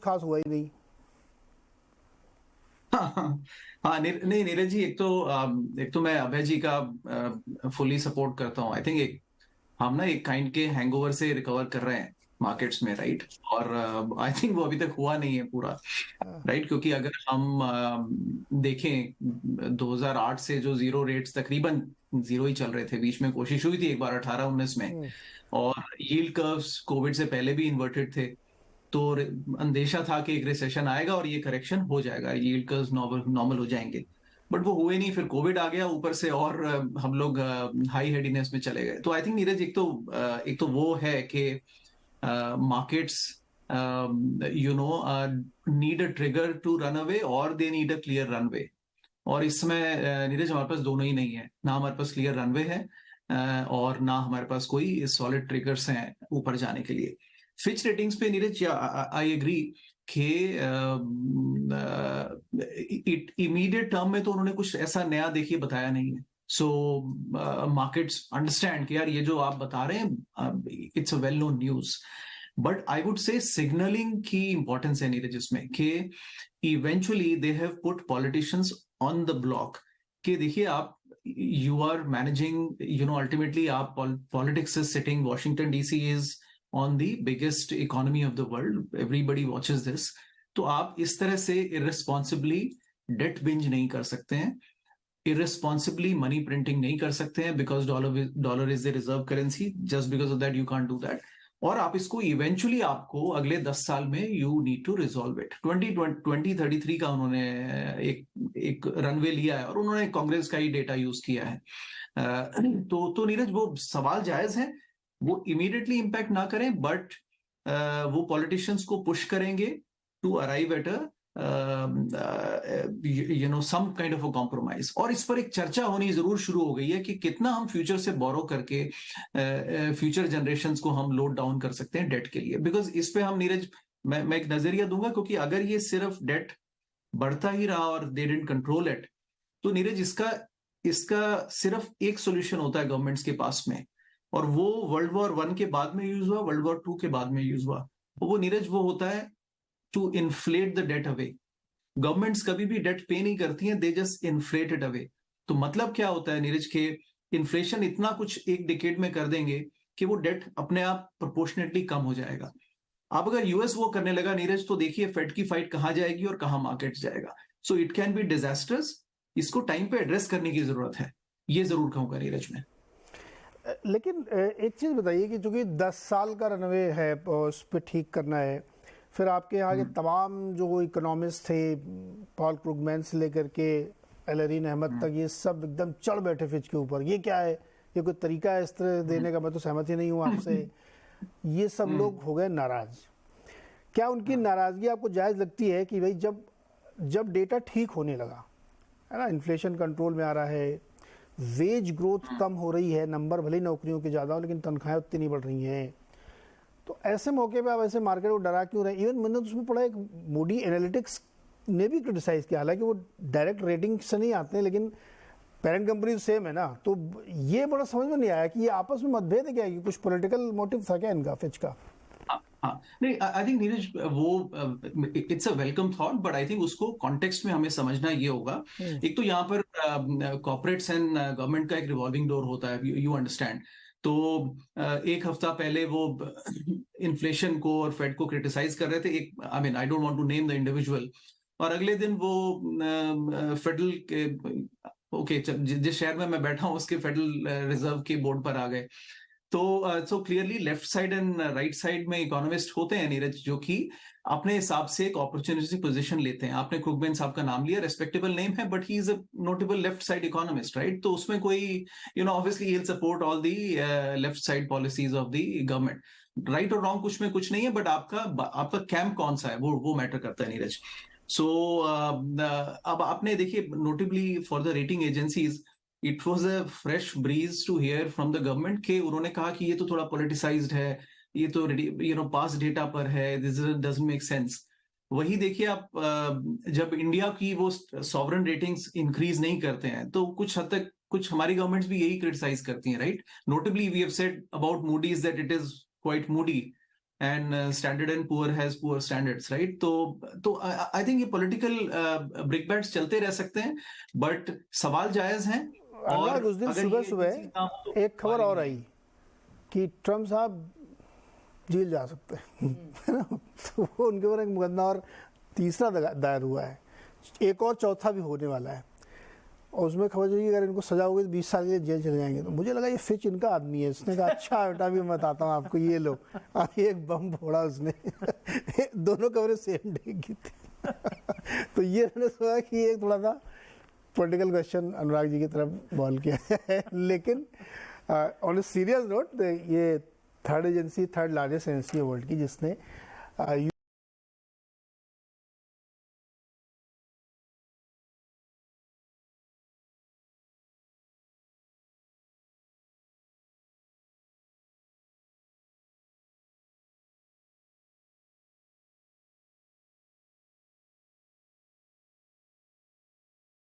कुछ खास हुआ ही नहीं। हाँ हाँ हाँ, नहीं नीरज जी, एक तो मैं अभय जी का फुली सपोर्ट करता हूँ। आई थिंक हम ना एक काइंड के हैंगओवर से रिकवर कर रहे हैं मार्केट्स में, राइट। और आई थिंक वो अभी तक हुआ नहीं है पूरा, हाँ, राइट। क्योंकि अगर हम देखें 2008 से जो जीरो रेट्स तकरीबन जीरो ही चल रहे थे, बीच में कोशिश हुई थी एक बार 18-19 में, हम्म, और यील्ड कर्व्स कोविड से पहले भी इन्वर्टेड थे। तो अंदेशा था कि एक रिसेशन आएगा और ये करेक्शन हो जाएगा, यील्ड कर्व्स नॉर्मल हो जाएंगे। बट वो हुए नहीं, फिर कोविड आ गया ऊपर से, और हम लोग हाई हेडीनेस में चले गए। तो आई थिंक नीरज, एक तो वो है कि markets need a trigger to run away, और they need a clear runway. और इसमें नीरज हमारे पास दोनों ही नहीं है, ना हमारे पास क्लियर रनवे है और ना हमारे पास कोई सॉलिड ट्रिगर्स हैं ऊपर जाने के लिए। फिच रेटिंग्स पे नीरज, आई एग्री कि इमीडिएट टर्म में तो उन्होंने कुछ ऐसा नया देखिए बताया नहीं है। सो मार्केट्स अंडरस्टैंड कि यार ये जो आप बता रहे हैं it's a well known news. But I would say signalling की इंपॉर्टेंस है नीरज इसमें, कि eventually they have put politicians on the block. कि देखिए आप, यू आर मैनेजिंग, अल्टीमेटली आप, politics is sitting, Washington DC is on the biggest economy of the world, everybody watches this. तो आप इस तरह से इररिस्पॉन्सिबली डेट बिंज नहीं कर सकते हैं, इररिस्पॉन्सिबली मनी प्रिंटिंग नहीं कर सकते हैं, because dollar is the reserve currency, just because of that you can't do that. और आप इसको इवेंचुअली आपको अगले 10 साल में you need to resolve it. 2033 का उन्होंने एक रनवे लिया है, और उन्होंने कांग्रेस का ही डेटा यूज किया है। तो नीरज, वो सवाल जायज है, वो इमीडिएटली इंपैक्ट ना करें, बट वो पॉलिटिशियंस को पुश करेंगे to arrive at some kind of a compromise. और इस पर एक चर्चा होनी जरूर शुरू हो गई है कि कितना हम फ्यूचर से बोरो करके फ्यूचर जनरेशंस को हम लोड डाउन कर सकते हैं डेट के लिए। बिकॉज इस पे हम नीरज, मैं एक नजरिया दूंगा, क्योंकि अगर ये सिर्फ डेट बढ़ता ही रहा और दे डिडंट कंट्रोल इट, तो नीरज इसका सिर्फ एक सोल्यूशन होता है गवर्नमेंट्स के पास में, और वो वर्ल्ड वॉर 1 के बाद में यूज हुआ, वर्ल्ड वॉर 2 के बाद में यूज हुआ। वो नीरज वो होता है to inflate the debt away. Governments कभी भी डेट पे नहीं करती हैं, they just inflate it away. तो मतलब क्या होता है नीरज के, इन्फ्लेशन इतना कुछ एक डिकेड में कर देंगे कि वो डेट अपने आप प्रोपोर्शनेटली कम हो जाएगा। अब अगर यूएस वो करने लगा नीरज, तो देखिए फेड की फाइट कहां जाएगी और कहां मार्केट जाएगा। So it can be disasters. इसको टाइम पे एड्रेस करने की जरूरत है, ये जरूर कहूंगा नीरज में। लेकिन एक चीज़ बताइए कि चूंकि 10 साल का रनवे है और उस पर ठीक करना है, फिर आपके यहाँ के तमाम जो इकोनॉमिस्ट थे, पॉल क्रुगमैन से लेकर के एलरीन अहमद तक, ये सब एकदम चढ़ बैठे फिच के ऊपर। ये क्या है, ये कोई तरीका है इस तरह देने का? मैं तो सहमत ही नहीं हूँ आपसे। ये सब लोग हो गए नाराज। क्या उनकी नाराजगी आपको जायज़ लगती है कि भाई जब डेटा ठीक होने लगा है ना, इन्फ्लेशन कंट्रोल में आ रहा है, वेज ग्रोथ कम हो रही है, नंबर भले ही नौकरियों के ज़्यादा हो लेकिन तनख्वाहें उतनी नहीं बढ़ रही हैं, तो ऐसे मौके पे आप ऐसे मार्केट को डरा क्यों रहे? इवन मैंने तो उसमें पढ़ा, एक मूडी एनालिटिक्स ने भी क्रिटिसाइज किया, हालांकि वो डायरेक्ट रेटिंग से नहीं आते हैं लेकिन पेरेंट कंपनी सेम है ना। तो ये बड़ा समझ में नहीं आया कि ये आपस में मतभेद है क्या, कि कुछ पॉलिटिकल मोटिव था क्या इनका, फिच का? नहीं, आई थिंक नीरज, वो it's a welcome thought, but I think उसको कॉन्टेक्स्ट में हमें समझना ये होगा। एक तो यहाँ पर कॉर्पोरेट्स एंड गवर्नमेंट का एक रिवॉल्विंग डोर होता है, यू अंडरस्टैंड। तो एक हफ्ता पहले वो इन्फ्लेशन को और फेड को क्रिटिसाइज कर रहे थे, एक, I mean I don't want to name the individual, और अगले दिन वो फेडरल के, ओके, जिस शहर में मैं बैठा हूँ उसके फेडरल रिजर्व के बोर्ड पर आ गए। तो clearly left side and right side में इकोनॉमिस्ट होते हैं नीरज, जो कि अपने हिसाब से एक अपॉर्चुनिटी पोजीशन लेते हैं। आपने क्रुगमैन साहब का नाम लिया, रेस्पेक्टेबल नेम है, but he is a notable left side economist, right. तो उसमें कोई, obviously he will support all the left side policies of the government. Right और रॉन्ग कुछ में कुछ नहीं है, बट आपका कैंप कौन सा है वो मैटर करता है नीरज। सो अब आपने देखिए, notably for the rating agencies, it was a fresh breeze to hear from the government, के उन्होंने कहा कि ये तो थोड़ा पॉलिटिसाइज्ड है, ये तो पास डेटा पर है, दिस डजंट मेक सेंस। वही देखिए आप, जब इंडिया की वो सॉवरन रेटिंग्स इंक्रीज नहीं करते हैं, तो कुछ हद तक कुछ हमारी गवर्नमेंट्स भी यही क्रिटिसाइज करती हैं, right. Notably we have said about Moody's that it is quite moody, and Standard and Poor has poor standards, right? तो I think ये political brickbats चलते रह सकते हैं, but सवाल जायज हैं। और अनुराग, उस दिन अगर सुबह ये सुबह चीज़ ना हो तो एक खबर और हमारी- आई कि ट्रम्प साहब जेल जा सकते हैं, है ना? तो वो उनके ऊपर एक मुकदमा और तीसरा दायर हुआ है, एक और चौथा भी होने वाला है, और उसमें खबर चली कि अगर इनको सजा होगी तो 20 साल के लिए जेल चले जाएंगे। तो मुझे लगा ये फिच इनका आदमी है। इसने कहा अच्छा बेटा भी मैं बताता हूँ आपको, ये लो, एक बम फोड़ा उसने दोनों खबरें सेम डे की थी तो ये मैंने सोचा कि ये थोड़ा सा पॉलिटिकल क्वेश्चन अनुराग जी की तरफ बॉल किया है लेकिन ऑन ए सीरियस नोट, ये थर्ड लार्जेस्ट एजेंसी है वर्ल्ड की, जिसने